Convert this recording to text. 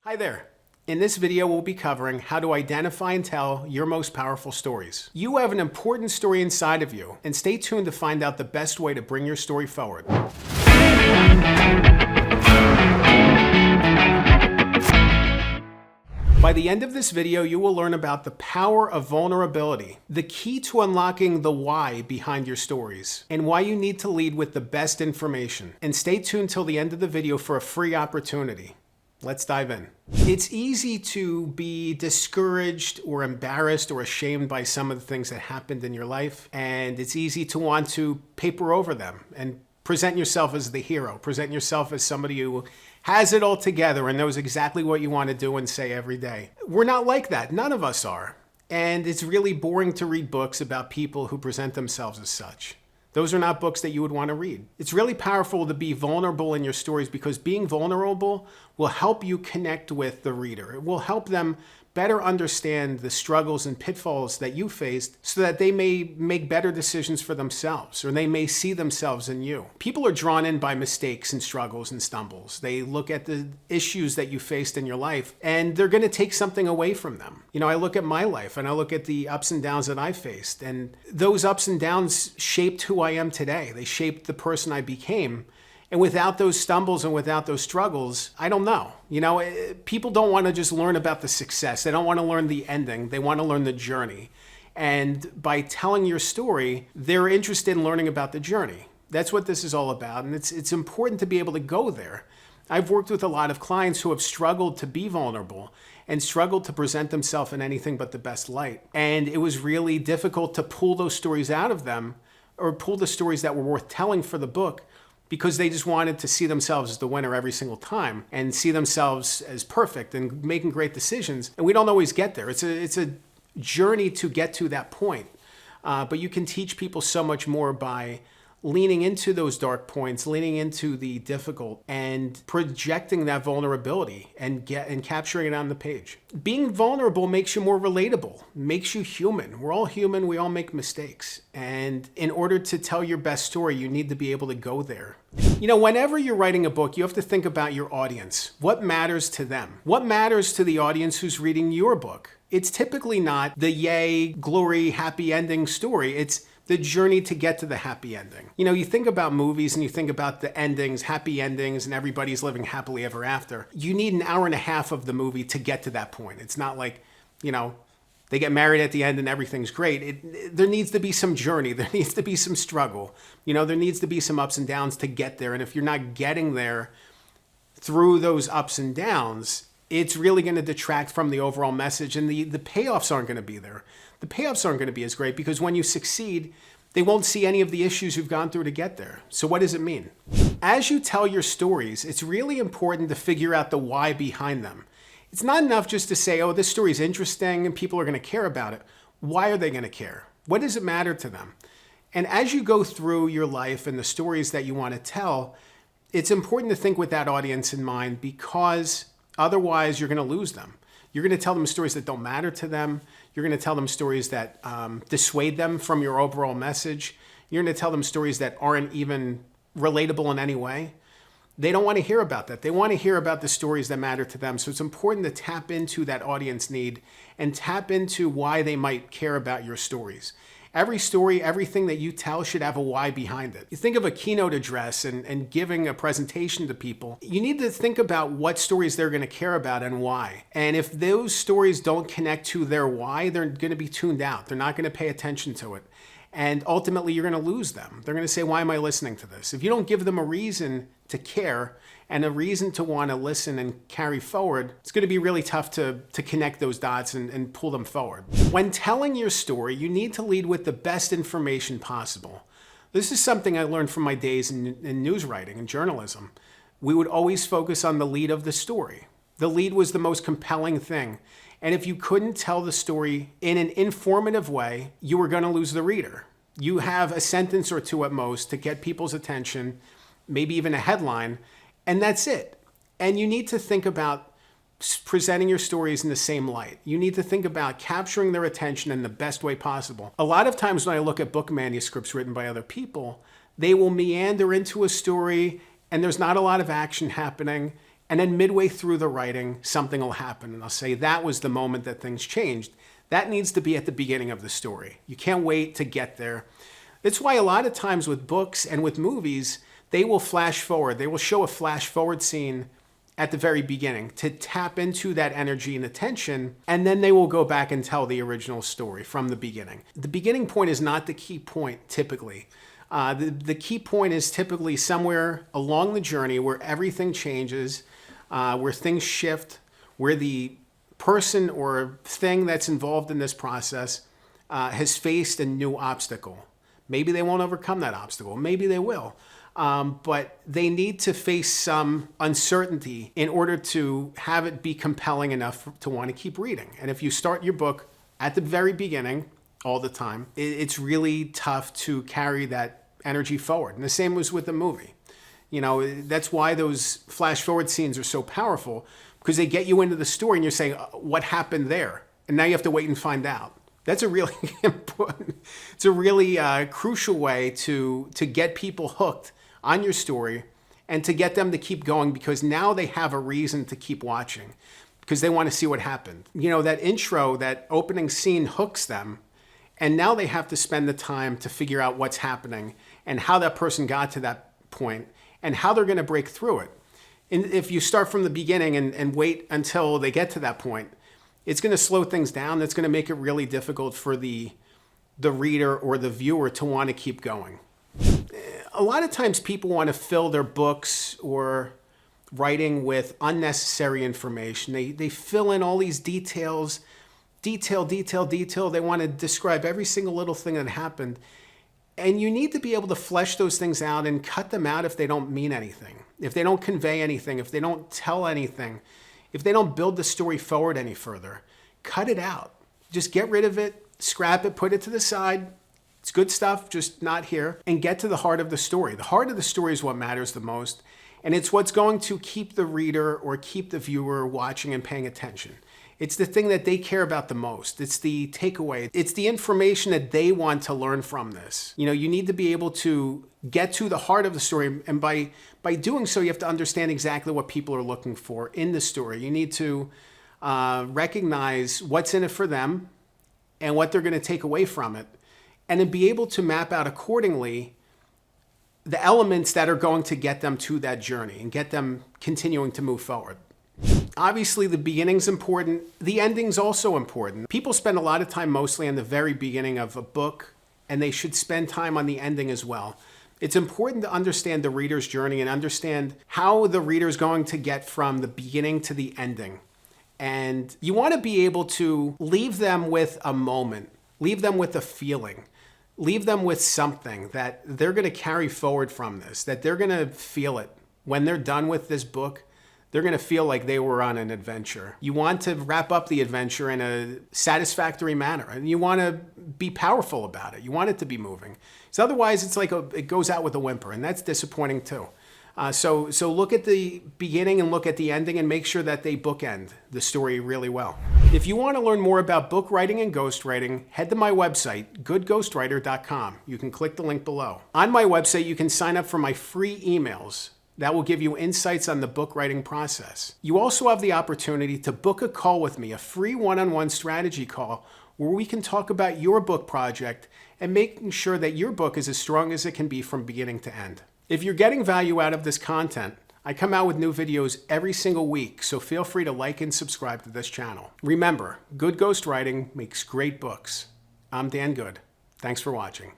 Hi there. In this video, we'll be covering how to identify and tell your most powerful stories. You have an important story inside of you, and stay tuned to find out the best way to bring your story forward. By the end of this video, you will learn about the power of vulnerability, the key to unlocking the why behind your stories, and why you need to lead with the best information. And stay tuned till the end of the video for a free opportunity. Let's dive in. It's easy to be discouraged or embarrassed or ashamed by some of the things that happened in your life, and it's easy to want to paper over them and present yourself as the hero, present yourself as somebody who has it all together and knows exactly what you want to do and say every day. We're not like that. None of us are. And it's really boring to read books about people who present themselves as such. Those are not books that you would want to read. It's really powerful to be vulnerable in your stories because being vulnerable will help you connect with the reader. It will help them better understand the struggles and pitfalls that you faced so that they may make better decisions for themselves, or they may see themselves in you. People are drawn in by mistakes and struggles and stumbles. They look at the issues that you faced in your life and they're going to take something away from them. You know, I look at my life and I look at the ups and downs that I faced, and those ups and downs shaped who I am today. They shaped the person I became. And without those stumbles and without those struggles, I don't know. You know, people don't want to just learn about the success. They don't want to learn the ending. They want to learn the journey. And by telling your story, they're interested in learning about the journey. That's what this is all about. And it's important to be able to go there. I've worked with a lot of clients who have struggled to be vulnerable and struggled to present themselves in anything but the best light. And it was really difficult to pull those stories out of them, or pull the stories that were worth telling for the book, because they just wanted to see themselves as the winner every single time and see themselves as perfect and making great decisions. And we don't always get there. It's a journey to get to that point. But you can teach people so much more by leaning into those dark points, leaning into the difficult, and projecting that vulnerability and capturing it on the page. Being vulnerable makes you more relatable, makes you human. We're all human, we all make mistakes. And in order to tell your best story, you need to be able to go there. You know, whenever you're writing a book, you have to think about your audience. What matters to them? What matters to the audience who's reading your book? It's typically not the yay, glory, happy ending story. It's the journey to get to the happy ending. You know, you think about movies and you think about the endings, happy endings, and everybody's living happily ever after. You need an hour and a half of the movie to get to that point. It's not like, you know, they get married at the end and everything's great. There needs to be some journey. There needs to be some struggle. You know, there needs to be some ups and downs to get there. And if you're not getting there through those ups and downs, it's really going to detract from the overall message, and the payoffs aren't going to be there. The payoffs aren't going to be as great because when you succeed, they won't see any of the issues you've gone through to get there. So what does it mean? As you tell your stories, it's really important to figure out the why behind them. It's not enough just to say, oh, this story is interesting and people are going to care about it. Why are they going to care? What does it matter to them? And as you go through your life and the stories that you want to tell, it's important to think with that audience in mind, because otherwise you're going to lose them. You're going to tell them stories that don't matter to them. You're going to tell them stories that dissuade them from your overall message. You're going to tell them stories that aren't even relatable in any way. They don't want to hear about that. They want to hear about the stories that matter to them. So it's important to tap into that audience need and tap into why they might care about your stories. Every story, everything that you tell should have a why behind it. You think of a keynote address and giving a presentation to people. You need to think about what stories they're going to care about and why. And if those stories don't connect to their why, they're going to be tuned out. They're not going to pay attention to it. And ultimately, you're going to lose them. They're going to say, why am I listening to this? If you don't give them a reason to care and a reason to want to listen and carry forward, it's going to be really tough to connect those dots and pull them forward. When telling your story, you need to lead with the best information possible. This is something I learned from my days in news writing and journalism. We would always focus on the lead of the story. The lead was the most compelling thing. And if you couldn't tell the story in an informative way, you were going to lose the reader. You have a sentence or two at most to get people's attention, maybe even a headline, and that's it. And you need to think about presenting your stories in the same light. You need to think about capturing their attention in the best way possible. A lot of times when I look at book manuscripts written by other people, they will meander into a story and there's not a lot of action happening, And then midway through the writing, something will happen and I'll say, that was the moment that things changed. That needs to be at the beginning of the story. You can't wait to get there. That's why a lot of times with books and with movies, they will flash forward. They will show a flash forward scene at the very beginning to tap into that energy and attention, and then they will go back and tell the original story from the beginning. The beginning point is not the key point typically. The key point is typically somewhere along the journey where everything changes, where things shift, where the person or thing that's involved in this process has faced a new obstacle. Maybe they won't overcome that obstacle. Maybe they will. But they need to face some uncertainty in order to have it be compelling enough to want to keep reading. And if you start your book at the very beginning all the time, it's really tough to carry that energy forward. And the same was with the movie. You know, that's why those flash forward scenes are so powerful, because they get you into the story and you're saying, what happened there? And now you have to wait and find out. That's a really important, it's a really crucial way to get people hooked on your story and to get them to keep going, because now they have a reason to keep watching because they want to see what happened. You know, that intro, that opening scene hooks them, and now they have to spend the time to figure out what's happening and how that person got to that point and how they're going to break through it. And if you start from the beginning and wait until they get to that point, it's going to slow things down. It's going to make it really difficult for the reader or the viewer to want to keep going. A lot of times people want to fill their books or writing with unnecessary information. They fill in all these details, detail. They want to describe every single little thing that happened. And you need to be able to flesh those things out and cut them out if they don't mean anything, if they don't convey anything, if they don't tell anything, if they don't build the story forward any further. Cut it out. Just get rid of it, scrap it, put it to the side. It's good stuff, just not here. And get to the heart of the story. The heart of the story is what matters the most. And it's what's going to keep the reader or keep the viewer watching and paying attention. It's the thing that they care about the most. It's the takeaway. It's the information that they want to learn from this. You know, you need to be able to get to the heart of the story. And by doing so, you have to understand exactly what people are looking for in the story. You need to recognize what's in it for them and what they're going to take away from it. And then be able to map out accordingly the elements that are going to get them to that journey and get them continuing to move forward. Obviously, the beginning's important. The ending's also important. People spend a lot of time mostly on the very beginning of a book, and they should spend time on the ending as well. It's important to understand the reader's journey and understand how the reader's going to get from the beginning to the ending. And you want to be able to leave them with a moment, leave them with a feeling, leave them with something that they're going to carry forward from this, that they're going to feel it. When they're done with this book, they're going to feel like they were on an adventure. You want to wrap up the adventure in a satisfactory manner, and you want to be powerful about it. You want it to be moving. So otherwise, it's like it goes out with a whimper, and that's disappointing too. So look at the beginning and look at the ending and make sure that they bookend the story really well. If you want to learn more about book writing and ghostwriting, head to my website, goodghostwriter.com. You can click the link below. On my website, you can sign up for my free emails that will give you insights on the book writing process. You also have the opportunity to book a call with me, a free one-on-one strategy call where we can talk about your book project and making sure that your book is as strong as it can be from beginning to end. If you're getting value out of this content, I come out with new videos every single week, so feel free to like and subscribe to this channel. Remember, good ghostwriting makes great books. I'm Dan Good. Thanks for watching.